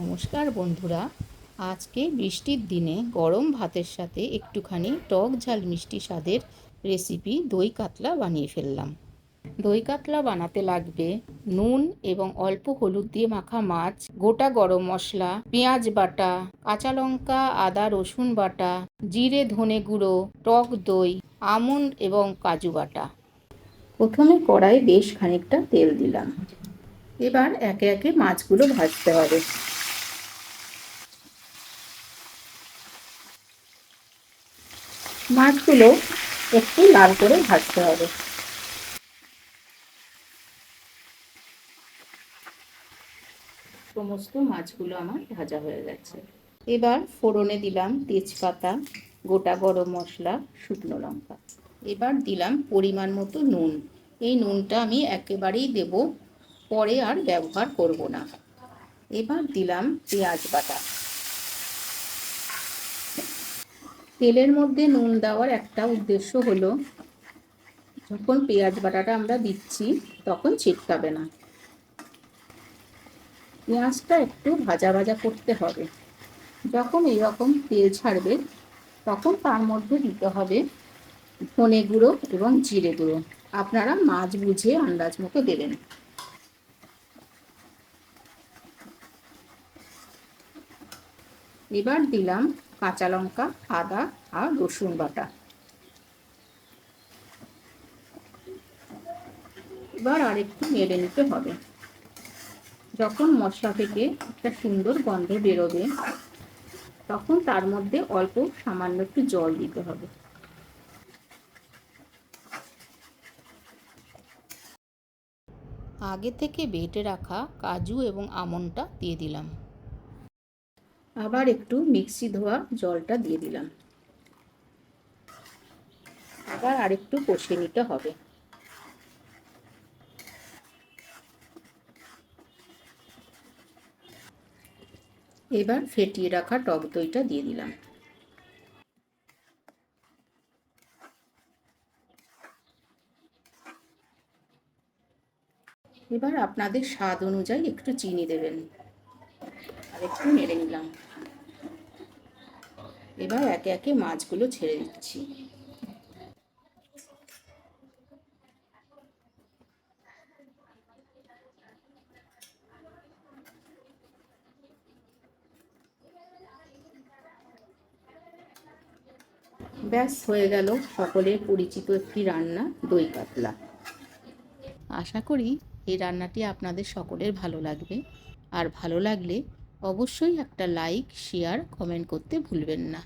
নমস্কার বন্ধুরা, আজকে বৃষ্টির দিনে গরম ভাতের সাথে একটুখানি টক ঝাল মিষ্টি স্বাদের রেসিপি দই কাতলা বানিয়ে ফেললাম। দই কাতলা বানাতে লাগবে নুন এবং অল্প হলুদ দিয়ে মাখা মাছ, গোটা গরম মশলা, পেঁয়াজ বাটা, কাঁচা লঙ্কা, আদা রসুন বাটা, জিরে ধনে গুঁড়ো, টক দই, আমন্ড এবং কাজু বাটা। প্রথমে কড়াইয়ে বেশ খানিকটা তেল দিলাম। এবার একে একে মাছগুলো ভাজতে হবে। মাছগুলো একটু লাল করে ভাজতে হবে। সমস্ত মাছগুলো আমার ভাজা হয়ে গেছে। এবার ফোড়নে দিলাম তেজপাতা, গোটা গরম মশলা, শুকনো লঙ্কা। এবার দিলাম পরিমাণ মতো নুন। এই নুনটা আমি একেবারেই দেব, পরে আর ব্যবহার করব না। এবার দিলাম পেঁয়াজ বাটা। তেলের মধ্যে নুন দেওয়ার একটা উদ্দেশ্য হলো, যখন পেঁয়াজ বাটাটা আমরা দিচ্ছি তখন ছিটকাবে না। পেঁয়াজটা একটু ভাজা ভাজা করতে হবে। যখন এইরকম তেল ছাড়বে তখন তার মধ্যে দিতে হবে ধনে গুঁড়ো এবং জিরে গুঁড়ো। আপনারা মাছ বুঝে আন্দাজ মতো দেবেন। এবার দিলাম কাঁচা লঙ্কা, আদা আর রসুন বাটা। এবার আরেকটু নেড়ে নিতে হবে। যখন মশলা থেকে একটা সুন্দর গন্ধ বেরোবে তখন তার মধ্যে অল্প সামান্য একটু জল দিতে হবে। আগে থেকে বেটে রাখা কাজু এবং আমন্ডটা দিয়ে দিলাম। আবার একটু মিক্সি ধোয়া জলটা দিয়ে দিলাম। আবার আরেকটু কষিয়ে নিতে হবে। এবার ফেটিয়ে রাখা টক দইটা দিয়ে দিলাম। এবার আপনাদের স্বাদ অনুযায়ী একটু চিনি দেবেন। আর একটু নেড়ে নিলাম। এবার একে একে মাছগুলো ছেড়ে দিচ্ছি। ব্যাস হয়ে গেল সকলের পরিচিত একটি রান্না, দই কাতলা। আশা করি এই রান্নাটি আপনাদের সকলের ভালো লাগবে। আর ভালো লাগলে অবশ্যই একটা লাইক, শেয়ার, কমেন্ট করতে ভুলবেন না।